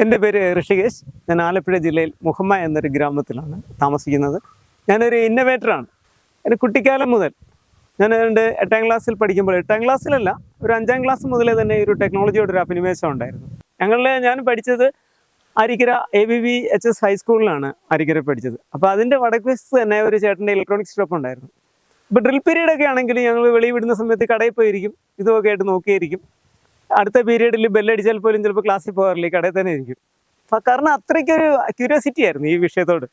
എൻ്റെ പേര് ഋഷികേശ്. ഞാൻ ആലപ്പുഴ ജില്ലയിൽ മുഹമ്മ എന്നൊരു ഗ്രാമത്തിലാണ് താമസിക്കുന്നത്. ഞാനൊരു ഇന്നവേറ്ററാണ്. എൻ്റെ കുട്ടിക്കാലം മുതൽ ഞാൻ എൻ്റെ 8ാം ക്ലാസ്സിൽ പഠിക്കുമ്പോൾ, 8ാം ക്ലാസ്സിലല്ല, ഒരു 5ാം ക്ലാസ് മുതലേ തന്നെ ഒരു ടെക്നോളജിയോടൊരു അഭിനിവേശം ഉണ്ടായിരുന്നു. ഞാൻ പഠിച്ചത് അരിക്കര ABVHS ഹൈസ്കൂളിലാണ് അരിക്കര പഠിച്ചത്. അപ്പോൾ അതിൻ്റെ വടക്ക് വശത്ത് തന്നെ ഒരു ചേട്ടൻ്റെ ഇലക്ട്രോണിക്സ് ഷോപ്പ് ഉണ്ടായിരുന്നു. ഇപ്പോൾ ഡ്രിൽ പീരീഡൊക്കെ ആണെങ്കിൽ ഞങ്ങൾ വെളിയിൽ വിടുന്ന സമയത്ത് കടയിൽ പോയിരിക്കും, ഇതുമൊക്കെ ആയിട്ട് നോക്കിയിരിക്കും. അടുത്ത പീരീഡിൽ ബെല്ലടിച്ചാൽ പോലും ചിലപ്പോൾ ക്ലാസ്സിൽ പോകാറില്ല, ഈ കടയിൽ തന്നെ ഇരിക്കും. കാരണം അത്രയ്ക്കൊരു ക്യൂരിയോസിറ്റി ആയിരുന്നു ഈ വിഷയത്തോട്.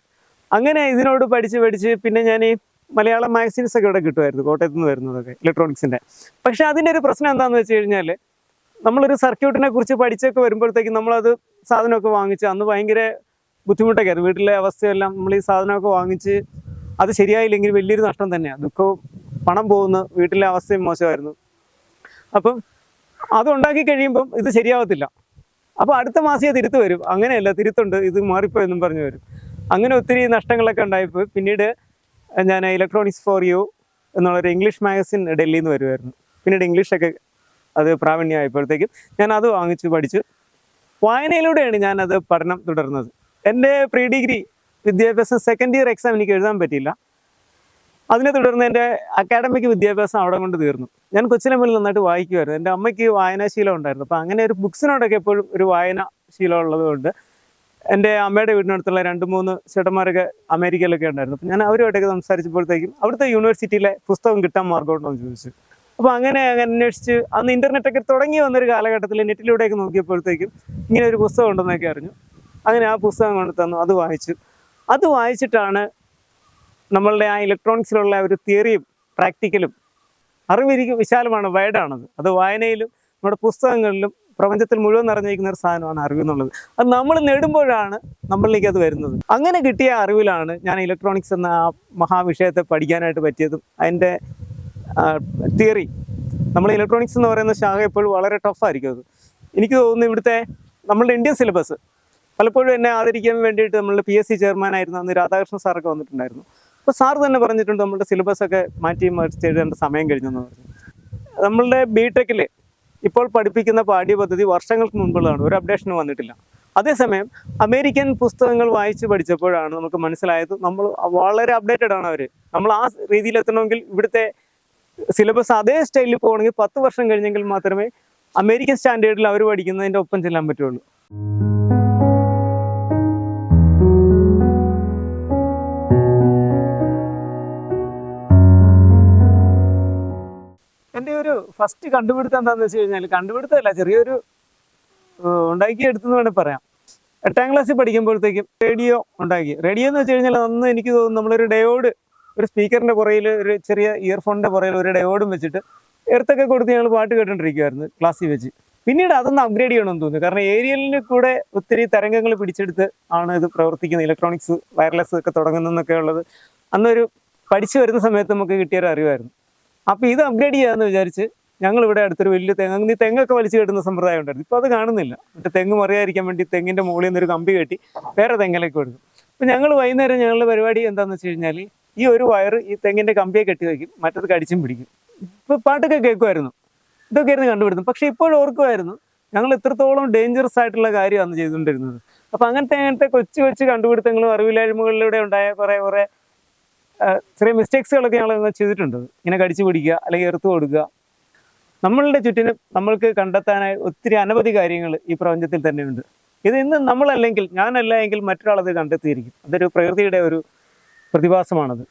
അങ്ങനെ ഇതിനോട് പഠിച്ച് പിന്നെ ഞാൻ ഈ മലയാളം മാഗസീൻസ് ഒക്കെ ഇവിടെ കിട്ടുമായിരുന്നു, കോട്ടയത്ത് നിന്ന് വരുന്നതൊക്കെ, ഇലക്ട്രോണിക്സിൻ്റെ. പക്ഷേ അതിൻ്റെ ഒരു പ്രശ്നം എന്താണെന്ന് വെച്ച് കഴിഞ്ഞാൽ, നമ്മളൊരു സർക്യൂട്ടിനെ കുറിച്ച് പഠിച്ചൊക്കെ വരുമ്പോഴത്തേക്കും നമ്മളത് സാധനമൊക്കെ വാങ്ങിച്ച്, അന്ന് ഭയങ്കര ബുദ്ധിമുട്ടൊക്കെ ആയിരുന്നു. വീട്ടിലെ അവസ്ഥയെല്ലാം നമ്മൾ ഈ സാധനമൊക്കെ വാങ്ങിച്ച് അത് ശരിയായില്ലെങ്കിൽ വലിയൊരു നഷ്ടം തന്നെയാണ്. ദുഃഖവും, പണം പോകുന്നു, വീട്ടിലെ അവസ്ഥയും മോശമായിരുന്നു. അപ്പം അതുണ്ടാക്കി കഴിയുമ്പം ഇത് ശരിയാവത്തില്ല. അപ്പോൾ അടുത്ത മാസം തിരുത്ത് വരും. അങ്ങനെയല്ല, തിരുത്തുണ്ട്, ഇത് മാറിപ്പോയെന്നും പറഞ്ഞു വരും. അങ്ങനെ ഒത്തിരി നഷ്ടങ്ങളൊക്കെ ഉണ്ടായിപ്പോയി. പിന്നീട് ഞാൻ ഇലക്ട്രോണിക്സ് ഫോർ യു എന്നുള്ളൊരു ഇംഗ്ലീഷ് മാഗസിൻ ഡൽഹിയിൽ നിന്ന് വരുമായിരുന്നു. പിന്നീട് ഇംഗ്ലീഷൊക്കെ അത് പ്രാവീണ്യമായപ്പോഴത്തേക്കും ഞാൻ അത് വാങ്ങിച്ചു പഠിച്ചു. വായനയിലൂടെയാണ് ഞാനത് പഠനം തുടർന്നത്. എൻ്റെ പ്രീ ഡിഗ്രി വിദ്യാഭ്യാസം സെക്കൻഡ് ഇയർ എക്സാം എനിക്ക് എഴുതാൻ പറ്റിയില്ല. അതിനെ തുടർന്ന് എൻ്റെ അക്കാഡമിക് വിദ്യാഭ്യാസം അവിടെ കൊണ്ട് തീർന്നു. ഞാൻ കൊച്ചിലെ മുതൽ നന്നായിട്ട് വായിക്കുമായിരുന്നു. എൻ്റെ അമ്മയ്ക്ക് വായനാശീലം ഉണ്ടായിരുന്നു. അപ്പോൾ അങ്ങനെ ഒരു ബുക്സിനോടൊക്കെ എപ്പോഴും ഒരു വായനാശീലം ഉള്ളതുകൊണ്ട് എൻ്റെ അമ്മയുടെ വീടിനടുത്തുള്ള 2-3 ചേട്ടന്മാരൊക്കെ അമേരിക്കയിലൊക്കെ ഉണ്ടായിരുന്നു. അപ്പോൾ ഞാൻ അവരുമായിട്ടൊക്കെ സംസാരിച്ചപ്പോഴത്തേക്കും അവിടുത്തെ യൂണിവേഴ്സിറ്റിയിലെ പുസ്തകം കിട്ടാൻ മാർഗമുണ്ടോ എന്ന് ചോദിച്ചു. അപ്പോൾ അങ്ങനെ അന്വേഷിച്ച്, അന്ന് ഇൻ്റർനെറ്റൊക്കെ തുടങ്ങി വന്നൊരു കാലഘട്ടത്തിൽ നെറ്റിലൂടെയൊക്കെ നോക്കിയപ്പോഴത്തേക്കും ഇങ്ങനെ ഒരു പുസ്തകം ഉണ്ടെന്നൊക്കെ അറിഞ്ഞു. അങ്ങനെ ആ പുസ്തകം കൊണ്ട് തന്നു, അത് വായിച്ചു. അത് വായിച്ചിട്ടാണ് നമ്മളുടെ ആ ഇലക്ട്രോണിക്സിലുള്ള ഒരു തിയറിയും പ്രാക്ടിക്കലും, അറിവിരിക്കും വിശാലമാണ്, വൈഡാണത്. അത് വായനയിലും നമ്മുടെ പുസ്തകങ്ങളിലും പ്രപഞ്ചത്തിൽ മുഴുവൻ നിറഞ്ഞിരിക്കുന്ന ഒരു സാധനമാണ് അറിവെന്നുള്ളത്. അത് നമ്മൾ നേടുമ്പോഴാണ് നമ്മളിലേക്ക് അത് വരുന്നത്. അങ്ങനെ കിട്ടിയ അറിവിലാണ് ഞാൻ ഇലക്ട്രോണിക്സ് എന്ന ആ മഹാവിഷയത്തെ പഠിക്കാനായിട്ട് പറ്റിയതും. അതിൻ്റെ തിയറി, നമ്മൾ ഇലക്ട്രോണിക്സ് എന്ന് പറയുന്ന ശാഖ എപ്പോഴും വളരെ ടഫായിരിക്കും. അത് എനിക്ക് തോന്നുന്നു ഇവിടുത്തെ നമ്മളുടെ ഇന്ത്യൻ സിലബസ് പലപ്പോഴും എന്നെ ആദരിക്കാൻ വേണ്ടിയിട്ട് നമ്മളുടെ PSC ചെയർമാനായിരുന്നു അന്ന് രാധാകൃഷ്ണൻ സാറൊക്കെ വന്നിട്ടുണ്ടായിരുന്നു. അപ്പോൾ സാർ തന്നെ പറഞ്ഞിട്ടുണ്ട്, നമ്മുടെ സിലബസൊക്കെ മാറ്റി മറിച്ച് എഴുതേണ്ട സമയം കഴിഞ്ഞെന്ന് പറഞ്ഞു. നമ്മളുടെ BTechൽ ഇപ്പോൾ പഠിപ്പിക്കുന്ന പാഠ്യപദ്ധതി വർഷങ്ങൾക്ക് മുൻപുള്ളതാണ്, ഒരു അപ്ഡേഷനും വന്നിട്ടില്ല. അതേസമയം അമേരിക്കൻ പുസ്തകങ്ങൾ വായിച്ച് പഠിച്ചപ്പോഴാണ് നമുക്ക് മനസ്സിലായത് നമ്മൾ വളരെ അപ്ഡേറ്റഡ് ആണ് അവർ. നമ്മൾ ആ രീതിയിൽ എത്തണമെങ്കിൽ ഇവിടുത്തെ സിലബസ് അതേ സ്റ്റൈലിൽ പോകണമെങ്കിൽ 10 വർഷം കഴിഞ്ഞെങ്കിൽ മാത്രമേ അമേരിക്കൻ സ്റ്റാൻഡേർഡിൽ അവർ പഠിക്കുന്നതിൻ്റെ ഒപ്പം ചെല്ലാൻ പറ്റുള്ളൂ. എൻ്റെ ഒരു ഫസ്റ്റ് കണ്ടുപിടുത്തം എന്താണെന്ന് വെച്ച് കഴിഞ്ഞാൽ, കണ്ടുപിടുത്തമല്ല, ചെറിയൊരു ഉണ്ടാക്കിയെടുത്തെന്ന് വേണമെങ്കിൽ പറയാം. 8ാം ക്ലാസ്സിൽ പഠിക്കുമ്പോഴത്തേക്കും റേഡിയോ ഉണ്ടാക്കി. റേഡിയോ എന്ന് വെച്ച് കഴിഞ്ഞാൽ അന്ന് എനിക്ക് തോന്നുന്നു നമ്മളൊരു ഡയോഡ്, ഒരു സ്പീക്കറിൻ്റെ പുറയിൽ, ഒരു ചെറിയ ഇയർഫോണിൻ്റെ പുറയിൽ ഒരു ഡയോഡും വെച്ചിട്ട് എർത്തൊക്കെ കൊടുത്ത് ഞങ്ങൾ പാട്ട് കേട്ടോണ്ടിരിക്കുമായിരുന്നു ക്ലാസ്സിൽ വെച്ച്. പിന്നീട് അതൊന്ന് അപ്ഗ്രേഡ് ചെയ്യണമെന്ന് തോന്നുന്നു. കാരണം ഏരിയലിന് കൂടെ ഒത്തിരി തരംഗങ്ങൾ പിടിച്ചെടുത്ത് ആണ് ഇത് പ്രവർത്തിക്കുന്നത്. ഇലക്ട്രോണിക്സ് വയർലെസ് ഒക്കെ തുടങ്ങുന്നതെന്നൊക്കെ ഉള്ളത് അന്നൊരു പഠിച്ചു വരുന്ന സമയത്ത് നമുക്ക് കിട്ടിയൊരു അറിവായിരുന്നു. അപ്പോൾ ഇത് അപ്ഗ്രേഡ് ചെയ്യാമെന്ന് വിചാരിച്ച് ഞങ്ങളിവിടെ അടുത്തൊരു വലിയ തെങ്ങൊക്കെ വലിച്ചു കെട്ടുന്ന സമ്പ്രദായം ഉണ്ടായിരുന്നു. ഇപ്പോൾ അത് കാണുന്നില്ല. മറ്റേ തെങ്ങ് മറിയാതിരിക്കാൻ വേണ്ടി തെങ്ങിൻ്റെ മുകളിൽ നിന്നൊരു കമ്പി കെട്ടി വേറെ തെങ്ങിലേക്ക് കൊടുക്കും. അപ്പോൾ ഞങ്ങൾ വൈകുന്നേരം ഞങ്ങളുടെ പരിപാടി എന്താണെന്ന് വെച്ച് കഴിഞ്ഞാൽ, ഈ ഒരു വയർ ഈ തെങ്ങിൻ്റെ കമ്പിയെ കെട്ടി വയ്ക്കും, മറ്റത് കടിച്ചും പിടിക്കും. ഇപ്പോൾ പാട്ടൊക്കെ കേൾക്കുമായിരുന്നു. ഇതൊക്കെ ആയിരുന്നു കണ്ടുപിടുത്തം. പക്ഷേ ഇപ്പോഴും ഓർക്കുമായിരുന്നു ഞങ്ങൾ എത്രത്തോളം ഡേഞ്ചറസ് ആയിട്ടുള്ള കാര്യമാണ് ചെയ്തുകൊണ്ടിരുന്നത്. അപ്പോൾ അങ്ങനത്തെ കൊച്ചു കണ്ടുപിടുത്തങ്ങളും അറിവില്ലായ്മകളിലൂടെ ഉണ്ടായ കുറേ ചെറിയ മിസ്റ്റേക്സുകളൊക്കെ ഞങ്ങൾ ചെയ്തിട്ടുണ്ട്. ഇങ്ങനെ കടിച്ചു പിടിക്കുക, അല്ലെങ്കിൽ എർത്ത് കൊടുക്കുക. നമ്മളുടെ ചുറ്റിനും നമ്മൾക്ക് കണ്ടെത്താനായി ഒത്തിരി അനവധി കാര്യങ്ങൾ ഈ പ്രപഞ്ചത്തിൽ തന്നെയുണ്ട്. ഇത് ഇന്ന് നമ്മളല്ലെങ്കിൽ, ഞാനല്ല എങ്കിൽ മറ്റൊരാളത് കണ്ടെത്തിയിരിക്കും. അതൊരു പ്രകൃതിയുടെ ഒരു പ്രതിഭാസമാണത്.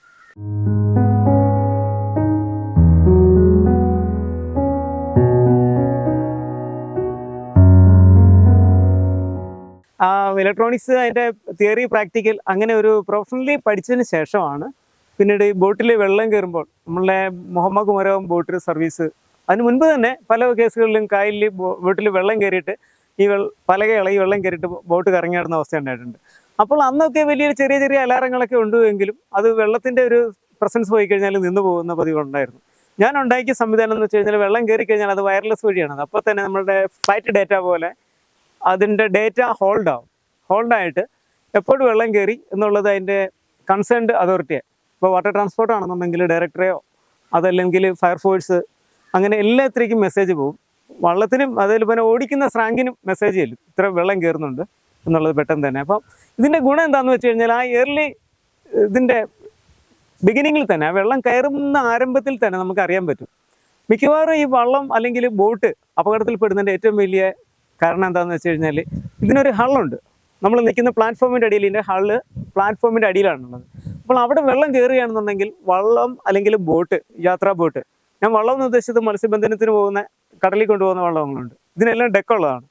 ഇലക്ട്രോണിക്സ്, അതിൻ്റെ തിയറി, പ്രാക്ടിക്കൽ, അങ്ങനെ ഒരു പ്രൊഫഷണലി പഠിച്ചതിന് ശേഷമാണ് പിന്നീട് ഈ ബോട്ടിൽ വെള്ളം കയറുമ്പോൾ, നമ്മളുടെ മുഹമ്മ കുമരകം ബോട്ട് സർവീസ്, അതിന് മുൻപ് തന്നെ പല കേസുകളിലും കായലിൽ ബോട്ടിൽ വെള്ളം കയറിയിട്ട് ഈ പലക ഇളകി വെള്ളം കയറിയിട്ട് ബോട്ട് കറങ്ങിയാടുന്ന അവസ്ഥ ഉണ്ടായിട്ടുണ്ട്. അപ്പോൾ അന്നൊക്കെ വലിയ ചെറിയ അലാറങ്ങളൊക്കെ ഉണ്ടെങ്കിലും അത് വെള്ളത്തിൻ്റെ ഒരു പ്രസൻസ് പോയി കഴിഞ്ഞാൽ നിന്ന് പോകുന്ന പതിവുണ്ടായിരുന്നു. ഞാൻ ഉണ്ടാക്കിയ സംവിധാനം എന്ന് വെച്ച് കഴിഞ്ഞാൽ, വെള്ളം കയറി കഴിഞ്ഞാൽ അത് വയർലെസ് വഴിയാണ്. അപ്പോൾ തന്നെ നമ്മളുടെ ഫ്ലൈറ്റ് ഡേറ്റ പോലെ അതിൻ്റെ ഡേറ്റ ഹോൾഡായിട്ട് എപ്പോഴും വെള്ളം കയറി എന്നുള്ളത് അതിൻ്റെ കൺസേൺഡ് അതോറിറ്റിയെ, ഇപ്പോൾ വാട്ടർ ട്രാൻസ്പോർട്ട് ആണെന്നുണ്ടെങ്കിൽ ഡയറക്ടറെയോ അതല്ലെങ്കിൽ ഫയർഫോഴ്സ്, അങ്ങനെ എല്ലാത്തിലേക്കും മെസ്സേജ് പോകും. വള്ളത്തിനും അതിൽ പിന്നെ ഓടിക്കുന്ന സ്രാങ്കിനും മെസ്സേജ് ചെല്ലും, ഇത്ര വെള്ളം കയറുന്നുണ്ട്, എന്നുള്ളത് പെട്ടെന്ന് തന്നെ. അപ്പം ഇതിൻ്റെ ഗുണം എന്താണെന്ന് വെച്ച് കഴിഞ്ഞാൽ ആ ഏർലി ഇതിൻ്റെ ബിഗിനിങ്ങിൽ തന്നെ ആ വെള്ളം കയറുന്ന ആരംഭത്തിൽ തന്നെ നമുക്ക് അറിയാൻ പറ്റും. മിക്കവാറും ഈ വള്ളം അല്ലെങ്കിൽ ബോട്ട് അപകടത്തിൽപ്പെടുന്നതിൻ്റെ ഏറ്റവും വലിയ കാരണം എന്താണെന്ന് വെച്ച് കഴിഞ്ഞാൽ ഇതിനൊരു ഹള്ളുണ്ട്. നമ്മൾ നിൽക്കുന്ന പ്ലാറ്റ്ഫോമിൻ്റെ അടിയിൽ, ഇതിൻ്റെ ഹള്ള് പ്ലാറ്റ്ഫോമിൻ്റെ അടിയിലാണുള്ളത്. അപ്പോൾ അവിടെ വെള്ളം കയറുകയാണെന്നുണ്ടെങ്കിൽ വള്ളം അല്ലെങ്കിൽ ബോട്ട്, യാത്രാ ബോട്ട്, ഞാൻ വള്ളം എന്ന് ഉദ്ദേശിച്ചത് മത്സ്യബന്ധനത്തിന് പോകുന്ന കടലിൽ കൊണ്ടുപോകുന്ന വള്ളങ്ങളുണ്ട്, ഇതിനെല്ലാം ഡെക്കുള്ളതാണ്.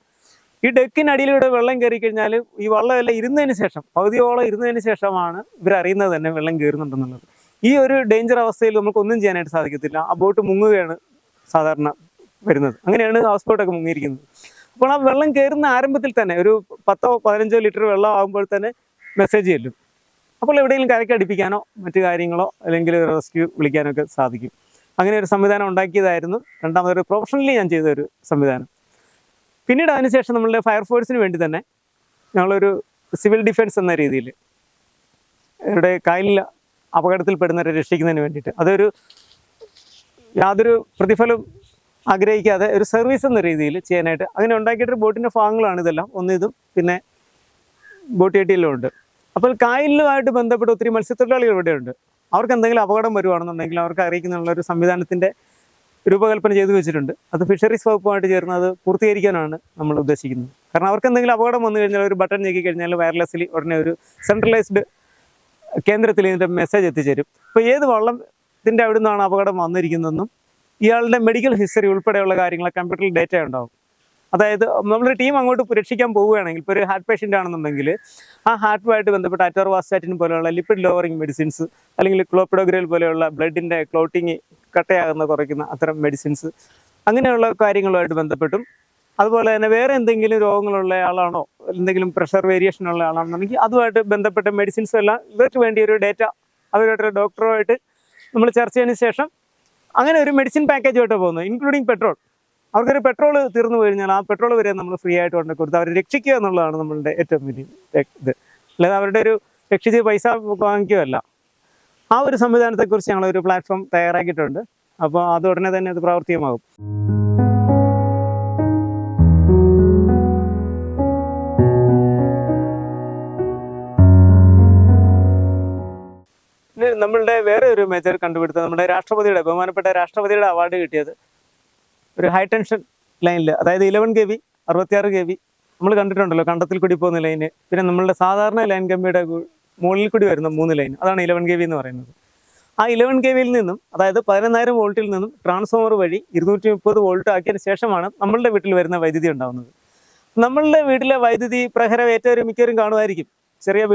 ഈ ഡെക്കിനടിയിലൂടെ വെള്ളം കയറി കഴിഞ്ഞാൽ ഈ വള്ളമെല്ലാം ഇരുന്നതിന് ശേഷം, പകുതിയോളം ഇരുന്നതിന് ശേഷമാണ് ഇവരറിയുന്നത് തന്നെ വെള്ളം കയറുന്നുണ്ടെന്നുള്ളത്. ഈ ഒരു ഡേഞ്ചർ അവസ്ഥയിൽ നമുക്കൊന്നും ചെയ്യാനായിട്ട് സാധിക്കത്തില്ല. ആ ബോട്ട് മുങ്ങുകയാണ് സാധാരണ വരുന്നത്. അങ്ങനെയാണ് ഹൗസ് ബോട്ടൊക്കെ മുങ്ങിയിരിക്കുന്നത്. അപ്പോൾ ആ വെള്ളം കയറുന്ന ആരംഭത്തിൽ തന്നെ ഒരു 10-15 ലിറ്റർ വെള്ളം ആകുമ്പോൾ തന്നെ മെസ്സേജ് ചെല്ലും. അപ്പോൾ എവിടെയെങ്കിലും കരയ്ക്ക് അടുപ്പിക്കാനോ മറ്റു കാര്യങ്ങളോ അല്ലെങ്കിൽ റെസ്ക്യൂ വിളിക്കാനോ ഒക്കെ സാധിക്കും. അങ്ങനെ ഒരു സംവിധാനം ഉണ്ടാക്കിയതായിരുന്നു രണ്ടാമതൊരു പ്രൊഫഷണലി ഞാൻ ചെയ്ത ഒരു സംവിധാനം. പിന്നീട് അതിനുശേഷം നമ്മളുടെ ഫയർഫോഴ്സിന് വേണ്ടി തന്നെ ഞങ്ങളൊരു സിവിൽ ഡിഫൻസ് എന്ന രീതിയിൽ ഇവിടെ കായലിൽ അപകടത്തിൽപ്പെടുന്നവരെ രക്ഷിക്കുന്നതിന് വേണ്ടിയിട്ട്, അതൊരു യാതൊരു പ്രതിഫലം ആഗ്രഹിക്കാതെ ഒരു സർവീസ് എന്ന രീതിയിൽ ചെയ്യാനായിട്ട് അങ്ങനെ ഉണ്ടാക്കിയിട്ടൊരു ബോട്ടിൻ്റെ ഭാഗങ്ങളാണ് ഇതെല്ലാം. ഒന്ന് ഇതും പിന്നെ ബോട്ട് കെട്ടിയെല്ലാം ഉണ്ട്. അപ്പോൾ കായലുമായിട്ട് ബന്ധപ്പെട്ട് ഒത്തിരി മത്സ്യത്തൊഴിലാളികൾ ഇവിടെയുണ്ട്. അവർക്ക് എന്തെങ്കിലും അപകടം വരുവാണെന്നുണ്ടെങ്കിൽ അവർക്ക് അറിയിക്കുന്നുള്ള ഒരു സംവിധാനത്തിൻ്റെ രൂപകൽപ്പന ചെയ്തു വെച്ചിട്ടുണ്ട്. അത് ഫിഷറീസ് വകുപ്പുമായിട്ട് ചേർന്ന് അത് പൂർത്തീകരിക്കാനാണ് നമ്മൾ ഉദ്ദേശിക്കുന്നത്. കാരണം അവർക്ക് എന്തെങ്കിലും അപകടം വന്നു കഴിഞ്ഞാൽ ഒരു ബട്ടൺ ഞെക്കി കഴിഞ്ഞാൽ വയർലെസ്സിൽ ഉടനെ ഒരു സെൻട്രലൈസ്ഡ് കേന്ദ്രത്തിൽ ഇതിൻ്റെ മെസ്സേജ് എത്തിച്ചേരും. അപ്പോൾ ഏത് വള്ളത്തിൻ്റെ അവിടെ നിന്നാണ് അപകടം വന്നിരിക്കുന്നതെന്നും ഇയാളുടെ മെഡിക്കൽ ഹിസ്റ്ററി ഉൾപ്പെടെയുള്ള കാര്യങ്ങൾ കമ്പ്യൂട്ടറിൽ ഡേറ്റ ഉണ്ടാവും. അതായത് നമ്മളൊരു ടീം അങ്ങോട്ട് രക്ഷിക്കാൻ പോവുകയാണെങ്കിൽ, ഇപ്പോൾ ഒരു ഹാർട്ട് പേഷ്യൻ്റ് ആണെന്നുണ്ടെങ്കിൽ ആ ഹാർട്ടുമായിട്ട് ബന്ധപ്പെട്ട അറ്റോർവാസ്റ്റാറ്റിൻ പോലെയുള്ള ലിപ്പിഡ് ലോവറിങ് മെഡിസിൻസ്, അല്ലെങ്കിൽ ക്ലോപ്പിഡോഗ്രൽ പോലെയുള്ള ബ്ലഡിൻ്റെ ക്ലോട്ടിങ് കട്ടയാകുന്ന കുറയ്ക്കുന്ന അത്തരം മെഡിസിൻസ്, അങ്ങനെയുള്ള കാര്യങ്ങളുമായിട്ട് ബന്ധപ്പെട്ടും, അതുപോലെ തന്നെ വേറെ എന്തെങ്കിലും രോഗങ്ങളുള്ള ആളാണോ, എന്തെങ്കിലും പ്രഷർ വേരിയേഷൻ ഉള്ള ആളാണെന്നുണ്ടെങ്കിൽ അതുമായിട്ട് ബന്ധപ്പെട്ട മെഡിസിൻസും എല്ലാം ഇവർക്ക് വേണ്ടി ഒരു ഡേറ്റ അവരുടെ ഡോക്ടറുമായിട്ട് നമ്മൾ ചർച്ച ചെയ്തതിന് ശേഷം അങ്ങനെ ഒരു മെഡിസിൻ പാക്കേജുമായിട്ട് പോകുന്നത്, ഇൻക്ലൂഡിങ് പെട്രോൾ. അവർക്കൊരു പെട്രോൾ തീർന്നു കഴിഞ്ഞാൽ ആ പെട്രോൾ വരെ നമ്മൾ ഫ്രീ ആയിട്ട് കൊണ്ട് കൊടുത്ത് അവരെ രക്ഷിക്കുക എന്നുള്ളതാണ് നമ്മളുടെ ഏറ്റവും വലിയ ഇത്. അല്ലാതെ അവരുടെ ഒരു രക്ഷിച്ച് പൈസ വാങ്ങിക്കുകയല്ല. ആ ഒരു സംവിധാനത്തെക്കുറിച്ച് ഞങ്ങളൊരു പ്ലാറ്റ്ഫോം തയ്യാറാക്കിയിട്ടുണ്ട്. അപ്പോൾ അത് ഉടനെ തന്നെ അത് പ്രാവർത്തികമാകും. നമ്മളുടെ വേറെ ഒരു മേജർ കണ്ടുപിടുത്തം, നമ്മുടെ രാഷ്ട്രപതിയുടെ, ബഹുമാനപ്പെട്ട രാഷ്ട്രപതിയുടെ അവാർഡ് കിട്ടിയത് ഒരു ഹൈ ടെൻഷൻ ലൈനിൽ, അതായത് 11 kV 66 kV നമ്മൾ കണ്ടിട്ടുണ്ടല്ലോ, കണ്ടത്തിൽ കൂടി പോകുന്ന ലൈന്, പിന്നെ നമ്മളുടെ സാധാരണ ലൈൻ കമ്പിയുടെ മുകളിൽ കൂടി വരുന്ന 3 ലൈൻ, അതാണ് 11 kV എന്ന് പറയുന്നത്. ആ 11 kVയിൽ നിന്നും, അതായത് 11,000 വോൾട്ടിൽ നിന്നും ട്രാൻസ്ഫോമർ വഴി 230 വോൾട്ട് ആക്കിയതിന് ശേഷമാണ് നമ്മളുടെ വീട്ടിൽ വരുന്ന വൈദ്യുതി ഉണ്ടാകുന്നത്. നമ്മളുടെ വീട്ടിലെ വൈദ്യുതി പ്രഹരം ഏറ്റവും മിക്കവരും കാണുമായിരിക്കും. ചെറിയ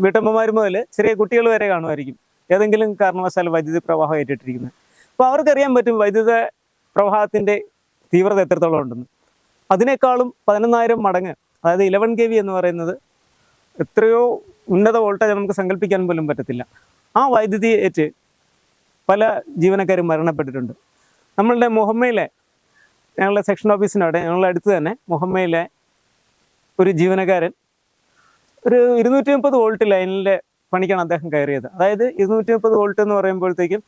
വീട്ടമ്മമാർ മുതൽ ചെറിയ കുട്ടികൾ വരെ കാണുമായിരിക്കും ഏതെങ്കിലും കാരണവശാൽ വൈദ്യുതി പ്രവാഹം ഏറ്റിട്ടിരിക്കുന്നത്. അപ്പോൾ അവർക്കറിയാൻ പറ്റും വൈദ്യുത പ്രവാഹത്തിൻ്റെ തീവ്രത എത്രത്തോളം ഉണ്ടെന്ന്. അതിനേക്കാളും 11,000 മടങ്ങ്, അതായത് 11 kV എന്ന് പറയുന്നത് എത്രയോ ഉന്നത വോൾട്ടേജ് നമുക്ക് സങ്കല്പിക്കാൻ പോലും പറ്റത്തില്ല. ആ വൈദ്യുതി ഏറ്റ് പല ജീവനക്കാരും മരണപ്പെട്ടിട്ടുണ്ട്. നമ്മളുടെ മുഹമ്മയിലെ ഞങ്ങളുടെ സെക്ഷൻ ഓഫീസിനവിടെ ഞങ്ങളുടെ അടുത്ത് തന്നെ മുഹമ്മയിലെ ഒരു ജീവനക്കാരൻ ഒരു 230 വോൾട്ട് ലൈനിലെ പണിക്കാണ് അദ്ദേഹം കയറിയത്. അതായത് 230 വോൾട്ട് എന്ന് പറയുമ്പോഴത്തേക്കും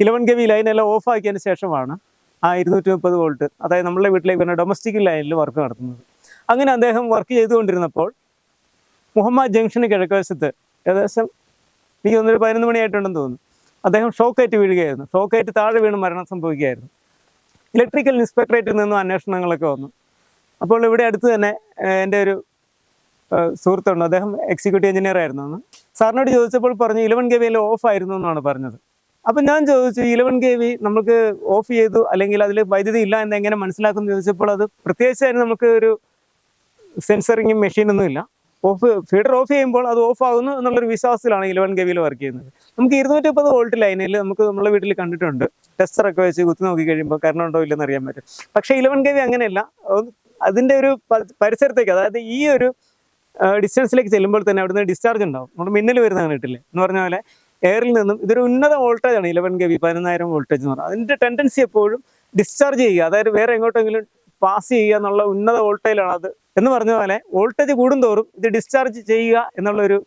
11 kV ലൈനെല്ലാം ഓഫാക്കിയതിന് ശേഷമാണ് ആ 230 വോൾട്ട്, അതായത് നമ്മളുടെ വീട്ടിലേക്ക് വരുന്ന ഡൊമസ്റ്റിക് ലൈനിൽ വർക്ക് നടത്തുന്നത്. അങ്ങനെ അദ്ദേഹം വർക്ക് ചെയ്തുകൊണ്ടിരുന്നപ്പോൾ മുഹമ്മ ജംഗ്ഷന് കിഴക്കുവശത്ത് ഏകദേശം എനിക്ക് തോന്നുന്നൊരു 11 മണിയായിട്ടുണ്ടെന്ന് തോന്നുന്നു, അദ്ദേഹം ഷോക്കേറ്റ് വീഴുകയായിരുന്നു. ഷോക്കേറ്റ് താഴെ വീണ് മരണം സംഭവിക്കുകയായിരുന്നു. ഇലക്ട്രിക്കൽ ഇൻസ്പെക്ടറേറ്റിൽ നിന്നും അന്വേഷണങ്ങളൊക്കെ വന്നു. അപ്പോൾ ഇവിടെ അടുത്ത് തന്നെ എൻ്റെ ഒരു സുഹൃത്തുണ്ട്, അദ്ദേഹം എക്സിക്യൂട്ടീവ് എഞ്ചിനീയർ ആയിരുന്നു. അന്ന് സാറിനോട് ചോദിച്ചപ്പോൾ പറഞ്ഞു 11 kV ഓഫ് ആയിരുന്നു എന്നാണ് പറഞ്ഞത്. അപ്പം ഞാൻ ചോദിച്ചു 11 kV നമുക്ക് ഓഫ് ചെയ്തു അല്ലെങ്കിൽ അതിൽ വൈദ്യുതി ഇല്ല എന്ന് എങ്ങനെ മനസ്സിലാക്കുമെന്ന് ചോദിച്ചപ്പോൾ അത് പ്രത്യേകിച്ചായിരുന്നു നമുക്ക് ഒരു സെൻസറിങ്ങും മെഷീനൊന്നും ഇല്ല. ഫീഡർ ഓഫ് ചെയ്യുമ്പോൾ അത് ഓഫ് ആകുന്നു എന്നുള്ളൊരു വിശ്വാസത്തിലാണ് 11 kV വർക്ക് ചെയ്യുന്നത്. നമുക്ക് 230 വോൾട്ട് ലൈനിൽ നമുക്ക് നമ്മുടെ വീട്ടിൽ കണ്ടിട്ടുണ്ട്, ടെസ്റ്ററൊക്കെ വെച്ച് കുത്തി നോക്കി കഴിയുമ്പോൾ കറണ്ട് ഉണ്ടോ ഇല്ലെന്ന് അറിയാൻ പറ്റും. പക്ഷേ 11 kV അങ്ങനെയല്ല. അതിൻ്റെ ഒരു പരിസരത്തേക്ക്, അതായത് ഈ ഒരു ഡിസ്റ്റൻസിലേക്ക് ചെല്ലുമ്പോൾ തന്നെ അവിടുന്ന് ഡിസ്ചാർജ് ഉണ്ടാവും. നമ്മുടെ മിന്നൽ വരുന്നതാണ് കിട്ടില്ലേ എന്ന് പറഞ്ഞ പോലെ എയറിൽ നിന്നും ഇതൊരു ഉന്നത വോൾട്ടേജാണ് 11 kV 11,000 വോൾട്ടേജ് എന്ന് പറഞ്ഞാൽ. അതിൻ്റെ ടെൻഡൻസി എപ്പോഴും ഡിസ്ചാർജ് ചെയ്യുക, അതായത് വേറെ എങ്ങോട്ടെങ്കിലും പാസ് ചെയ്യുക എന്നുള്ള ഉന്നത വോൾട്ടേജിലാണ് അത്. എന്ന് പറഞ്ഞ പോലെ വോൾട്ടേജ് കൂടുന്തോറും ഇത് ഡിസ്ചാർജ് ചെയ്യുക എന്നുള്ളൊരു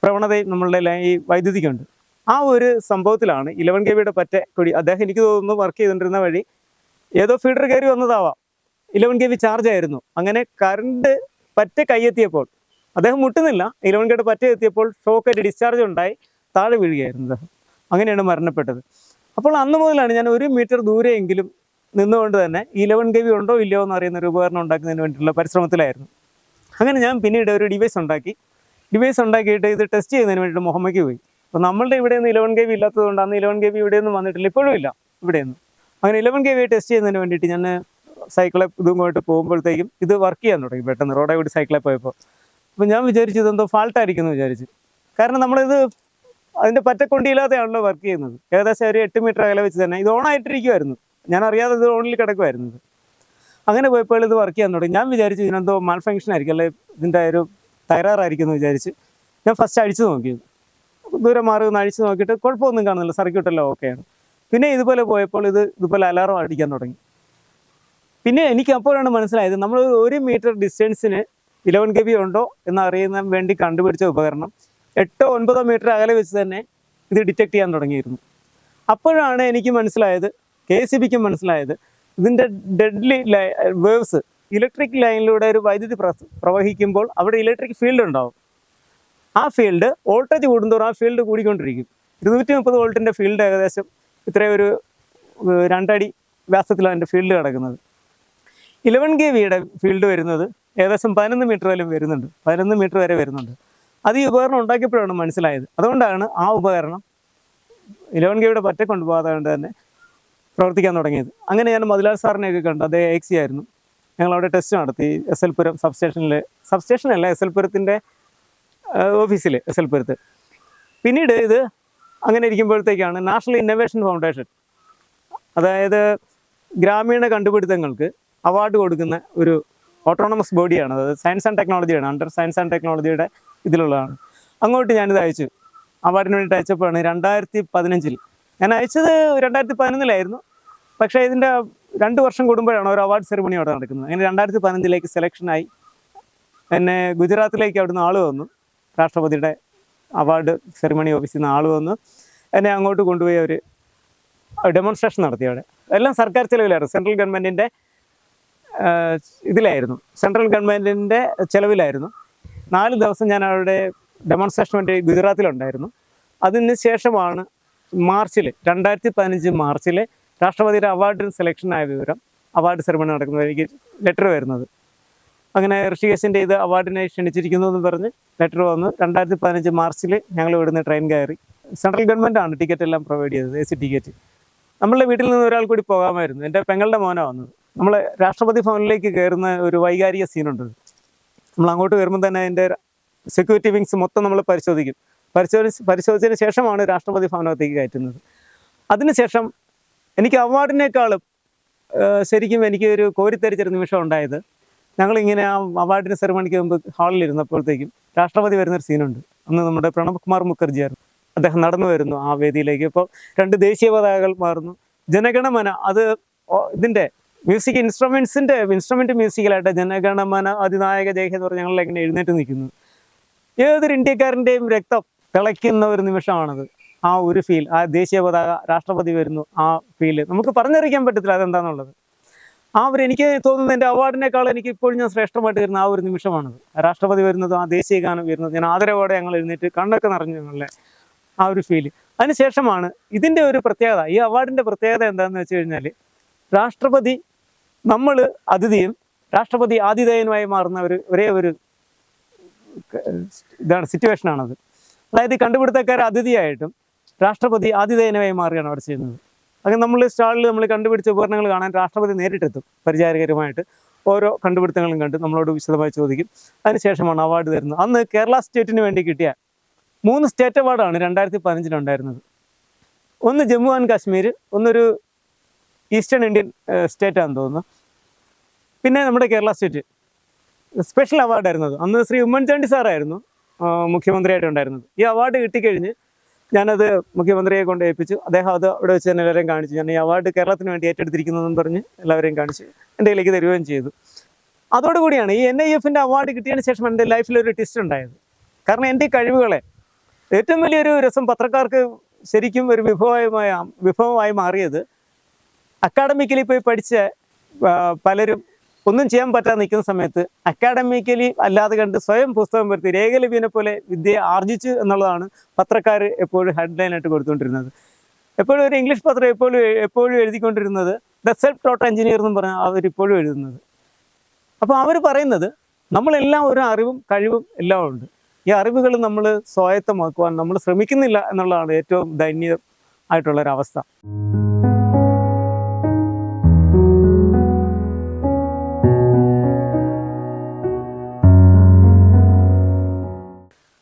പ്രവണതയും നമ്മളുടെ ഈ വൈദ്യുതിക്കുണ്ട്. ആ ഒരു സംഭവത്തിലാണ് 11 kV പറ്റ കൂടി അദ്ദേഹം എനിക്ക് തോന്നുന്നു വർക്ക് ചെയ്തുകൊണ്ടിരുന്ന വഴി ഏതോ ഫീഡർ കയറി വന്നതാവാം, 11 kV ചാർജ് ആയിരുന്നു. അങ്ങനെ കറണ്ട് പറ്റ കൈയെത്തിയപ്പോൾ അദ്ദേഹം മുട്ടുന്നില്ല, 11 ഗേഡ് പറ്റ എത്തിയപ്പോൾ ഷോക്കായിട്ട് ഡിസ്ചാർജ് ഉണ്ടായി താഴെ വീഴുകയായിരുന്നു അദ്ദേഹം. അങ്ങനെയാണ് മരണപ്പെട്ടത്. അപ്പോൾ അന്ന് മുതലാണ് ഞാൻ 1 മീറ്റർ ദൂരെയെങ്കിലും നിന്നുകൊണ്ട് തന്നെ 11 kV ഉണ്ടോ ഇല്ലയോ എന്ന് അറിയുന്ന ഒരു ഉപകരണം ഉണ്ടാക്കുന്നതിന് വേണ്ടിയിട്ടുള്ള പരിശ്രമത്തിലായിരുന്നു. അങ്ങനെ ഞാൻ പിന്നീട് ഒരു ഡിവൈസ് ഉണ്ടാക്കിയിട്ട് ഇത് ടെസ്റ്റ് ചെയ്യുന്നതിന് വേണ്ടിയിട്ട് മുഹമ്മയ്ക്ക് പോയി. അപ്പോൾ നമ്മളുടെ ഇവിടെ നിന്ന് 11 kV ഇല്ലാത്തതുകൊണ്ട് അന്ന് 11 kV ഇവിടെയൊന്നും വന്നിട്ടില്ല, ഇപ്പോഴും ഇല്ല ഇവിടെയൊന്നും. അങ്ങനെ 11 kV ടെസ്റ്റ് ചെയ്യുന്നതിന് വേണ്ടിയിട്ട് ഞാൻ സൈക്കിളെ ഇതുമായിട്ട് പോകുമ്പോഴത്തേക്കും ഇത് വർക്ക് ചെയ്യാൻ തുടങ്ങി പെട്ടെന്ന്, റോഡേ കൂടി സൈക്കിളെ പോയപ്പോൾ. അപ്പോൾ ഞാൻ വിചാരിച്ചു ഇതെന്തോ ഫാൾട്ടായിരിക്കും എന്ന് വിചാരിച്ചു. കാരണം നമ്മളിത് അതിൻ്റെ പറ്റക്കൊണ്ടിയില്ലാതെയാണല്ലോ വർക്ക് ചെയ്യുന്നത്. ഏകദേശം ഒരു 8 മീറ്റർ അകലെ വെച്ച് തന്നെ ഇത് ഓണായിട്ടിരിക്കുമായിരുന്നു, ഞാൻ അറിയാതെ ഇത് ഓണിൽ കിടക്കുമായിരുന്നത്. അങ്ങനെ പോയപ്പോൾ ഇത് വർക്ക് ചെയ്യാൻ തുടങ്ങി. ഞാൻ വിചാരിച്ചു ഇതിനെന്തോ മാൽ ഫങ്ഷൻ ആയിരിക്കും, അല്ലെ ഇതിൻ്റെ ഒരു തകരാറായിരിക്കും എന്ന് വിചാരിച്ച് ഞാൻ ഫസ്റ്റ് അടിച്ചു നോക്കിയത്. ദൂരെ മാറി ഒന്ന് അടിച്ചു നോക്കിയിട്ട് കുഴപ്പമൊന്നും കാണുന്നില്ല, സർക്യൂട്ടെല്ലാം ഓക്കെയാണ്. പിന്നെ ഇതുപോലെ പോയപ്പോൾ ഇതുപോലെ അലാറം അടിക്കാൻ തുടങ്ങി. പിന്നെ എനിക്ക് അപ്പോഴാണ് മനസ്സിലായത് നമ്മൾ 1 മീറ്റർ ഡിസ്റ്റൻസിന് 11 kV ഉണ്ടോ എന്നറിയുന്ന വേണ്ടി കണ്ടുപിടിച്ച ഉപകരണം 8-9 മീറ്റർ അകലെ വെച്ച് തന്നെ ഇത് ഡിറ്റക്ട് ചെയ്യാൻ തുടങ്ങിയിരുന്നു. അപ്പോഴാണ് എനിക്ക് മനസ്സിലായത്, KCBക്ക് മനസ്സിലായത്, ഇതിൻ്റെ ഡെഡ്ലി വേവ്സ്, ഇലക്ട്രിക് ലൈനിലൂടെ ഒരു വൈദ്യുതി പ്രവഹിക്കുമ്പോൾ അവിടെ ഇലക്ട്രിക് ഫീൽഡ് ഉണ്ടാവും. ആ ഫീൽഡ് വോൾട്ടേജ് കൂടുന്തോറും ആ ഫീൽഡ് കൂടിക്കൊണ്ടിരിക്കും. 230 വോൾട്ടിൻ്റെ ഫീൽഡ് ഏകദേശം ഇത്രയും ഒരു 2 അടി വ്യാസത്തിലാണ് എൻ്റെ ഫീൽഡ് കിടക്കുന്നത്. 11 kVയുടെ ഫീൽഡ് വരുന്നത് ഏകദേശം 11 മീറ്റർ വരെ വരുന്നുണ്ട്, 11 മീറ്റർ വരെ വരുന്നുണ്ട്. അത് ഈ ഉപകരണം ഉണ്ടാക്കിയപ്പോഴാണ് മനസ്സിലായത്. അതുകൊണ്ടാണ് ആ ഉപകരണം 11 kVയുടെ പറ്റ കൊണ്ടുപോകാതെ കൊണ്ട് തന്നെ പ്രവർത്തിക്കാൻ തുടങ്ങിയത്. അങ്ങനെ ഞാൻ മധുലാൽ സാറിനെയൊക്കെ കണ്ടു, അദ്ദേഹം AXC ആയിരുന്നു. ഞങ്ങളവിടെ ടെസ്റ്റ് നടത്തി SL പുരം സബ്സ്റ്റേഷനല്ല SL പുരത്തിൻ്റെ ഓഫീസിൽ, SL പുരത്ത്. പിന്നീട് ഇത് അങ്ങനെ ഇരിക്കുമ്പോഴത്തേക്കാണ് നാഷണൽ ഇന്നൊവേഷൻ ഫൗണ്ടേഷൻ, അതായത് ഗ്രാമീണ കണ്ടുപിടുത്തങ്ങൾക്ക് അവാർഡ് കൊടുക്കുന്ന ഒരു ഓട്ടോണമസ് ബോഡിയാണ്, അത് സയൻസ് ആൻഡ് ടെക്നോളജിയാണ്, അണ്ടർ സയൻസ് ആൻഡ് ടെക്നോളജിയുടെ ഇതിലുള്ളതാണ്. അങ്ങോട്ട് ഞാനിത് അയച്ചു, അവാർഡിന് വേണ്ടിയിട്ട് അയച്ചപ്പോഴാണ് 2015. ഞാൻ അയച്ചത് 2011 പക്ഷേ ഇതിൻ്റെ 2 വർഷം കൂടുമ്പോഴാണ് ഒരു അവാർഡ് സെറിമണി അവിടെ നടക്കുന്നത്. അങ്ങനെ 2015 സെലക്ഷനായി എന്നെ ഗുജറാത്തിലേക്ക് അവിടുന്ന് ആൾ വന്നു, രാഷ്ട്രപതിയുടെ അവാർഡ് സെറിമണി ഓഫീസിൽ നിന്ന് ആൾ വന്നു. എന്നെ അങ്ങോട്ട് കൊണ്ടുപോയി അവർ ഡെമോൺസ്ട്രേഷൻ നടത്തി. അവിടെ എല്ലാം സർക്കാർ ചിലവിലായിരുന്നു, സെൻട്രൽ ഗവൺമെൻറ്റിൻ്റെ സെൻട്രൽ ഗവൺമെൻറ്റിൻ്റെ ചിലവിലായിരുന്നു. 4 ദിവസം ഞാൻ അവിടെ ഡെമോൺസ്ട്രേഷൻ വേണ്ടി ഗുജറാത്തിലുണ്ടായിരുന്നു. അതിന് ശേഷമാണ് 2015 മാർച്ചിൽ രാഷ്ട്രപതിയുടെ അവാർഡിന് സെലക്ഷനായ വിവരം, അവാർഡ് സെറിമണി നടക്കുന്നത് എനിക്ക് ലെറ്റർ വരുന്നത്. അങ്ങനെ ഋഷികേശിൻ്റെ ഇത് അവാർഡിനെ ക്ഷണിച്ചിരിക്കുന്നു എന്ന് പറഞ്ഞ് ലെറ്റർ വന്നു. 2015 മാർച്ചിൽ ഞങ്ങൾ ഇവിടുന്ന് ട്രെയിൻ കയറി. സെൻട്രൽ ഗവൺമെൻറ്റാണ് ടിക്കറ്റ് എല്ലാം പ്രൊവൈഡ് ചെയ്തത്, AC ടിക്കറ്റ്. നമ്മളുടെ വീട്ടിൽ നിന്ന് ഒരാൾ കൂടി പോകാമായിരുന്നു, എൻ്റെ പെങ്ങളുടെ മോനാണ് വന്നത്. നമ്മൾ രാഷ്ട്രപതി ഭവനിലേക്ക് കയറുന്ന ഒരു വൈകാരിക സീനുണ്ട്. നമ്മൾ അങ്ങോട്ട് കയറുമ്പോൾ തന്നെ അതിൻ്റെ സെക്യൂരിറ്റി വിങ്സ് മൊത്തം നമ്മൾ പരിശോധിച്ചതിന് ശേഷമാണ് രാഷ്ട്രപതി ഭവനത്തേക്ക് കയറ്റുന്നത്. അതിനുശേഷം എനിക്ക് അവാർഡിനേക്കാളും ശരിക്കും എനിക്ക് ഒരു കോരിത്തരിച്ചൊരു നിമിഷം ഉണ്ടായത്, ഞങ്ങളിങ്ങനെ ആ അവാർഡിന് സെറിമണിക്ക് മുമ്പ് ഹാളിലിരുന്നപ്പോഴത്തേക്കും രാഷ്ട്രപതി വരുന്നൊരു സീനുണ്ട്. അന്ന് നമ്മുടെ പ്രണബ് കുമാർ മുഖർജിയായിരുന്നു, അദ്ദേഹം നടന്നു വരുന്നു ആ വേദിയിലേക്ക്. ഇപ്പോൾ 2 ദേശീയ പതാകകൾ മാറുന്നു. ജനഗണമന, അത് ഇതിൻ്റെ മ്യൂസിക് ഇൻസ്ട്രുമെൻറ്റ് മ്യൂസിക്കലായിട്ട് ജനഗണമന അതിനായക ജയഹേ എന്ന് പറഞ്ഞ് ഞങ്ങളെങ്ങനെ എഴുന്നേറ്റ് നിൽക്കുന്നു. ഏതൊരു ഇന്ത്യക്കാരൻ്റെയും രക്തം തിളയ്ക്കുന്ന ഒരു നിമിഷമാണത്. ആ ഒരു ഫീൽ, ആ ദേശീയ പതാക, രാഷ്ട്രപതി വരുന്നു, ആ ഫീല് നമുക്ക് പറഞ്ഞറിയിക്കാൻ പറ്റത്തില്ല അതെന്താണെന്നുള്ളത്. എനിക്ക് തോന്നുന്നത് എൻ്റെ അവാർഡിനേക്കാൾ എനിക്ക് ഇപ്പോഴും ഞാൻ ശ്രേഷ്ഠമായിട്ട് വരുന്ന ആ ഒരു നിമിഷമാണത്. രാഷ്ട്രപതി വരുന്നതും ആ ദേശീയ ഗാനം വരുന്നത്, ഞാൻ ആദരവോടെ ഞങ്ങൾ എഴുന്നേറ്റ് കണ്ണൊക്കെ നിറഞ്ഞു ഞങ്ങളുടെ ആ ഒരു ഫീല്. അതിനുശേഷമാണ് ഇതിൻ്റെ ഒരു പ്രത്യേകത, ഈ അവാർഡിൻ്റെ പ്രത്യേകത എന്താണെന്ന് വെച്ച് കഴിഞ്ഞാൽ, രാഷ്ട്രപതി നമ്മൾ അതിഥിയും രാഷ്ട്രപതി ആതിഥേയനുമായി മാറുന്ന ഒരേ ഒരു സിറ്റുവേഷനാണത്. അതായത് കണ്ടുപിടുത്തക്കാർ അതിഥിയായിട്ടും രാഷ്ട്രപതി ആതിഥേയനുമായി മാറുകയാണ് അവിടെ ചെയ്യുന്നത്. അങ്ങനെ നമ്മൾ സ്റ്റാളിൽ നമ്മൾ കണ്ടുപിടിച്ച ഉപകരണങ്ങൾ കാണാൻ രാഷ്ട്രപതി നേരിട്ടെത്തും, പരിചാരകരുമായിട്ട് ഓരോ കണ്ടുപിടുത്തങ്ങളും കണ്ട് നമ്മളോട് വിശദമായി ചോദിക്കും. അതിനുശേഷമാണ് അവാർഡ് തരുന്നത്. അന്ന് കേരള സ്റ്റേറ്റിന് വേണ്ടി കിട്ടിയ 3 സ്റ്റേറ്റ് അവാർഡാണ് 2015 ഉണ്ടായിരുന്നത്. ഒന്ന് ജമ്മു ആൻഡ് കാശ്മീർ, ഒന്നൊരു ഈസ്റ്റേൺ ഇന്ത്യൻ സ്റ്റേറ്റാണെന്ന് തോന്നുന്നു, പിന്നെ നമ്മുടെ കേരള സ്റ്റേറ്റ് സ്പെഷ്യൽ അവാർഡായിരുന്നത്. അന്ന് ശ്രീ ഉമ്മൻചാണ്ടി സാറായിരുന്നു മുഖ്യമന്ത്രിയായിട്ടുണ്ടായിരുന്നത്. ഈ അവാർഡ് കിട്ടിക്കഴിഞ്ഞ് ഞാനത് മുഖ്യമന്ത്രിയെ കൊണ്ട് ഏൽപ്പിച്ചു. അദ്ദേഹം അത് അവിടെ വെച്ച് തന്നെ എല്ലാവരെയും കാണിച്ചു. ഞാൻ ഈ അവാർഡ് കേരളത്തിന് വേണ്ടി ഏറ്റെടുത്തിരിക്കുന്നതെന്ന് പറഞ്ഞ് എല്ലാവരെയും കാണിച്ച് എൻ്റെ കയ്യിലേക്ക് തരുകയും ചെയ്തു. അതോടുകൂടിയാണ് ഈ NIF-ൻ്റെ അവാർഡ് കിട്ടിയതിന് ശേഷം എൻ്റെ ലൈഫിലൊരു ട്വിസ്റ്റ് ഉണ്ടായത്. കാരണം എൻ്റെ കഴിവുകളെ ഏറ്റവും വലിയൊരു രസം, പത്രക്കാർക്ക് ശരിക്കും ഒരു വിഭവമായി മാറിയത്, അക്കാഡമിക്കലി പോയി പഠിച്ച പലരും ഒന്നും ചെയ്യാൻ പറ്റാതെ നിൽക്കുന്ന സമയത്ത് അക്കാഡമിക്കലി അല്ലാതെ കണ്ട് സ്വയം പുസ്തകം വരുത്തി രേഖലിപിനെ പോലെ വിദ്യയെ ആർജിച്ചു എന്നുള്ളതാണ് പത്രക്കാർ എപ്പോഴും ഹെഡ്ലൈനായിട്ട് കൊടുത്തുകൊണ്ടിരുന്നത്. എപ്പോഴും ഒരു ഇംഗ്ലീഷ് പത്രം എപ്പോഴും എഴുതിക്കൊണ്ടിരുന്നത് ദ സെൽഫ് ടോട്ട് എഞ്ചിനീയർ എന്നും പറഞ്ഞാൽ അവരിപ്പോഴും എഴുതുന്നത്. അപ്പോൾ അവർ പറയുന്നത് നമ്മളെല്ലാം ഒരു അറിവും കഴിവും എല്ലാം ഉണ്ട്, ഈ അറിവുകൾ നമ്മൾ സ്വായത്തമാക്കുവാൻ നമ്മൾ ശ്രമിക്കുന്നില്ല എന്നുള്ളതാണ് ഏറ്റവും ദയനീയം ആയിട്ടുള്ളൊരവസ്ഥ.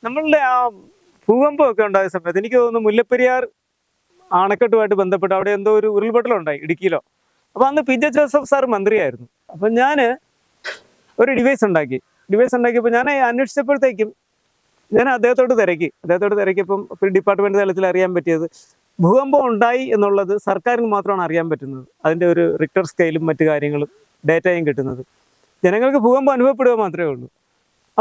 നമ്മളുടെ ആ ഭൂകമ്പമൊക്കെ ഉണ്ടായ സമയത്ത് എനിക്ക് തോന്നുന്നു മുല്ലപ്പെരിയാർ അണക്കെട്ടുമായിട്ട് ബന്ധപ്പെട്ട് അവിടെ എന്തോ ഒരു ഉരുൾപൊട്ടലുണ്ടായി ഇടുക്കിയിലോ. അപ്പോൾ അന്ന് പി ജെ ജോസഫ് സാർ മന്ത്രിയായിരുന്നു. അപ്പം ഞാൻ ഒരു ഡിവൈസ് ഉണ്ടാക്കിയപ്പോൾ ഞാൻ അന്വേഷിച്ചപ്പോഴത്തേക്കും ഞാൻ അദ്ദേഹത്തോട് തിരക്കിയപ്പം ഡിപ്പാർട്ട്മെൻറ്റ് തലത്തിൽ അറിയാൻ പറ്റിയത് ഭൂകമ്പം ഉണ്ടായി എന്നുള്ളത് സർക്കാരിന് മാത്രമാണ് അറിയാൻ പറ്റുന്നത്. അതിൻ്റെ ഒരു റിക്ടർ സ്കെയിലും മറ്റു കാര്യങ്ങളും ഡേറ്റയും കിട്ടുന്നത്, ജനങ്ങൾക്ക് ഭൂകമ്പം അനുഭവപ്പെടുക മാത്രമേ ഉള്ളൂ.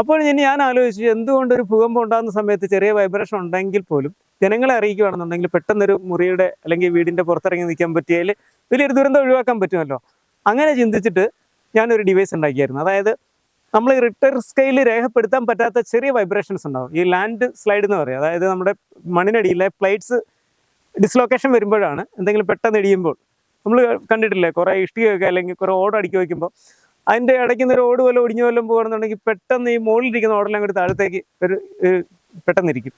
അപ്പോൾ ഞാൻ ആലോചിച്ചു, എന്തുകൊണ്ട് ഒരു ഭൂകമ്പം ഉണ്ടാകുന്ന സമയത്ത് ചെറിയ വൈബ്രേഷൻ ഉണ്ടെങ്കിൽ പോലും ജനങ്ങളെ അറിയിക്കുകയാണെന്നുണ്ടെങ്കിൽ പെട്ടെന്നൊരു മുറിയുടെ അല്ലെങ്കിൽ വീടിൻ്റെ പുറത്തിറങ്ങി നിൽക്കാൻ പറ്റിയാൽ വലിയൊരു ദുരന്തം ഒഴിവാക്കാൻ പറ്റുമല്ലോ. അങ്ങനെ ചിന്തിച്ചിട്ട് ഞാനൊരു ഡിവൈസ് ഉണ്ടാക്കിയായിരുന്നു. അതായത് നമ്മൾ ഈ റിക്ടർ സ്കെയിൽ രേഖപ്പെടുത്താൻ പറ്റാത്ത ചെറിയ വൈബ്രേഷൻസ് ഉണ്ടാവും, ഈ ലാൻഡ് സ്ലൈഡ് എന്ന് പറയും. അതായത് നമ്മുടെ മണ്ണിനടിയിലെ പ്ലേറ്റ്സ് ഡിസ്ലൊക്കേഷൻ വരുമ്പോഴാണ് എന്തെങ്കിലും പെട്ടെന്ന് ഇടിയുമ്പോൾ നമ്മൾ കണ്ടിട്ടില്ലേ, കുറേ ഇഷ്ടികയൊക്കെ അല്ലെങ്കിൽ കുറേ ഓടടിക്കി വയ്ക്കുമ്പോൾ അതിൻ്റെ ഇടയ്ക്കുന്ന ഒരു ഓട് വല്ലതും ഒടിഞ്ഞു വല്ലതും പോകുകയാണെന്നുണ്ടെങ്കിൽ പെട്ടെന്ന് ഈ മുകളിലിരിക്കുന്ന ഓടെല്ലാം കൂടി താഴത്തേക്ക് പെട്ടെന്നിരിക്കും.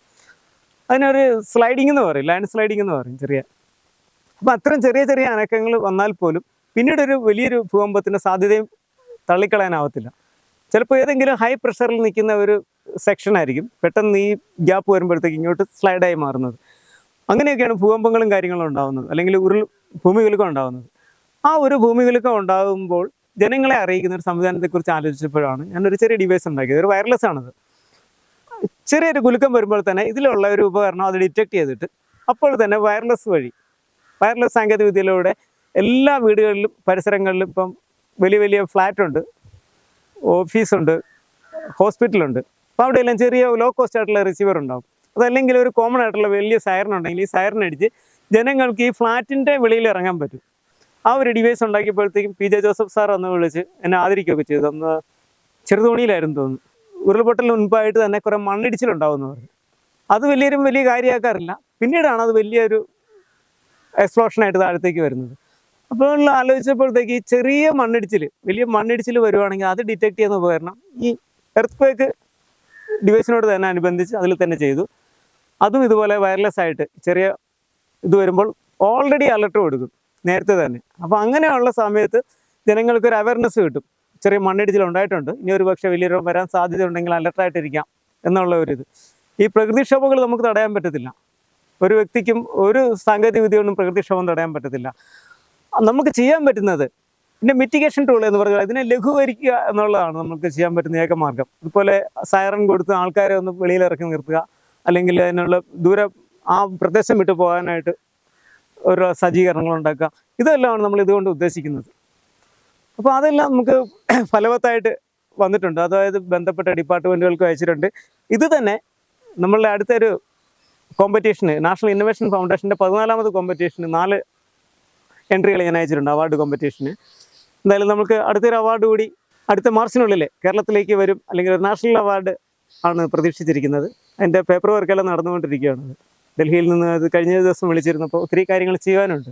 അതിനൊരു സ്ലൈഡിങ് എന്ന് പറയും, ലാൻഡ് സ്ലൈഡിങ് എന്ന് പറയും ചെറിയ. അപ്പം അത്തരം ചെറിയ ചെറിയ അനക്കങ്ങൾ വന്നാൽ പോലും പിന്നീടൊരു വലിയൊരു ഭൂകമ്പത്തിൻ്റെ സാധ്യതയും തള്ളിക്കളയാനാവത്തില്ല. ചിലപ്പോൾ ഏതെങ്കിലും ഹൈ പ്രഷറിൽ നിൽക്കുന്ന ഒരു സെക്ഷനായിരിക്കും പെട്ടെന്ന് ഈ ഗ്യാപ്പ് വരുമ്പോഴത്തേക്ക് ഇങ്ങോട്ട് സ്ലൈഡായി മാറുന്നത്. അങ്ങനെയൊക്കെയാണ് ഭൂകമ്പങ്ങളും കാര്യങ്ങളും ഉണ്ടാകുന്നത്, അല്ലെങ്കിൽ ഭൂമികുലുക്കം ഉണ്ടാകുന്നത്. ആ ഒരു ഭൂമികുലുക്കം ഉണ്ടാകുമ്പോൾ ജനങ്ങളെ അറിയിക്കുന്ന ഒരു സംവിധാനത്തെക്കുറിച്ച് ആലോചിച്ചപ്പോഴാണ് ഞാനൊരു ചെറിയ ഡിവൈസ് ഉണ്ടാക്കിയത്. ഒരു വയർലെസ് ആണത്. ചെറിയൊരു കുലുക്കം വരുമ്പോൾ തന്നെ ഇതിലുള്ള ഒരു ഉപകരണം അത് ഡിറ്റക്ട് ചെയ്തിട്ട് അപ്പോൾ തന്നെ വയർലെസ് സാങ്കേതിക വിദ്യയിലൂടെ എല്ലാ വീടുകളിലും പരിസരങ്ങളിലും ഇപ്പം വലിയ വലിയ ഫ്ലാറ്റുണ്ട്, ഓഫീസുണ്ട്, ഹോസ്പിറ്റലുണ്ട്. അപ്പോൾ അവിടെയെല്ലാം ചെറിയ ലോ കോസ്റ്റ് ആയിട്ടുള്ള റിസീവർ ഉണ്ടാവും. അതല്ലെങ്കിൽ ഒരു കോമൺ ആയിട്ടുള്ള വലിയ സൈറൻ ഉണ്ടെങ്കിൽ ഈ സൈറൻ അടിച്ച് ജനങ്ങൾക്ക് ഈ ഫ്ലാറ്റിൻ്റെ വെളിയിൽ ഇറങ്ങാൻ പറ്റും. ആ ഒരു ഡിവൈസ് ഉണ്ടാക്കിയപ്പോഴത്തേക്കും പി ജെ ജോസഫ് സാർ അന്ന് വിളിച്ച് എന്നെ ആദരിക്കുകയൊക്കെ ചെയ്തു. അന്ന് ചെറുതോണിയിലായിരുന്നു തോന്നുന്നു. ഉരുൾപൊട്ടലിന് മുൻപായിട്ട് തന്നെ കുറേ മണ്ണിടിച്ചിലുണ്ടാവുമെന്ന് പറഞ്ഞു. അത് വലിയ കാര്യമാക്കാറില്ല, പിന്നീടാണ് അത് വലിയൊരു എക്സ്പ്ലോഷനായിട്ട് താഴത്തേക്ക് വരുന്നത്. അപ്പോൾ ആലോചിച്ചപ്പോഴത്തേക്ക് ഈ ചെറിയ വലിയ മണ്ണിടിച്ചിൽ വരുവാണെങ്കിൽ അത് ഡിറ്റക്ട് ചെയ്യുന്ന ഉപകരണം ഈ എർത്ത് ക്വേക്ക് ഡിവൈസിനോട് തന്നെ അനുബന്ധിച്ച് അതിൽ തന്നെ ചെയ്തു. അതും ഇതുപോലെ വയർലെസ് ആയിട്ട് ചെറിയ ഇത് വരുമ്പോൾ ഓൾറെഡി അലർട്ട് കൊടുക്കും നേരത്തെ തന്നെ. അപ്പോൾ അങ്ങനെയുള്ള സമയത്ത് ജനങ്ങൾക്കൊരു അവയർനെസ് കിട്ടും, ചെറിയ മണ്ണിടിച്ചിൽ ഉണ്ടായിട്ടുണ്ട്, ഇനി ഒരു പക്ഷേ വലിയൊരു വരാൻ സാധ്യത ഉണ്ടെങ്കിൽ അലർട്ടായിട്ടിരിക്കാം എന്നുള്ള ഒരിത്. ഈ പ്രകൃതിക്ഷോഭങ്ങൾ നമുക്ക് തടയാൻ പറ്റത്തില്ല, ഒരു വ്യക്തിക്കും ഒരു സാങ്കേതിക വിദ്യ കൊണ്ടും പ്രകൃതിക്ഷോഭം തടയാൻ പറ്റത്തില്ല. നമുക്ക് ചെയ്യാൻ പറ്റുന്നത് പിന്നെ മിറ്റിഗേഷൻ ടൂൾ എന്ന് പറഞ്ഞാൽ ഇതിനെ ലഘൂകരിക്കുക എന്നുള്ളതാണ് നമുക്ക് ചെയ്യാൻ പറ്റുന്ന ഏക മാർഗം. ഇതുപോലെ സൈറൻ കൊടുത്ത് ആൾക്കാരെ ഒന്ന് വെളിയിൽ ഇറക്കി നിർത്തുക, അല്ലെങ്കിൽ അതിനുള്ള ആ പ്രദേശം വിട്ടു പോകാനായിട്ട് ഓരോ സജ്ജീകരണങ്ങൾ ഉണ്ടാക്കുക. ഇതെല്ലാമാണ് നമ്മൾ ഇതുകൊണ്ട് ഉദ്ദേശിക്കുന്നത്. അപ്പോൾ അതെല്ലാം നമുക്ക് ഫലവത്തായിട്ട് വന്നിട്ടുണ്ട്. അതായത് ബന്ധപ്പെട്ട ഡിപ്പാർട്ട്മെൻറ്റുകൾക്ക് അയച്ചിട്ടുണ്ട്. ഇത് തന്നെ നമ്മളുടെ അടുത്തൊരു കോമ്പറ്റീഷന്, നാഷണൽ ഇന്നൊവേഷൻ ഫൗണ്ടേഷൻ്റെ 14ാമത് കോമ്പറ്റീഷന് 4 എൻട്രികൾ ഞാൻ അയച്ചിട്ടുണ്ട്, അവാർഡ് കോമ്പറ്റീഷന്. എന്തായാലും നമുക്ക് അടുത്തൊരു അവാർഡ് കൂടി അടുത്ത മാർച്ചിനുള്ളിൽ കേരളത്തിലേക്ക് വരും, അല്ലെങ്കിൽ ഒരു നാഷണൽ അവാർഡ് ആണ് പ്രതീക്ഷിച്ചിരിക്കുന്നത്. അതിൻ്റെ പേപ്പർ വർക്കെല്ലാം നടന്നുകൊണ്ടിരിക്കുകയാണ്. ഡൽഹിയിൽ നിന്ന് അത് കഴിഞ്ഞ ദിവസം വിളിച്ചിരുന്നപ്പോൾ ഒത്തിരി കാര്യങ്ങൾ ചെയ്യാനുണ്ട്.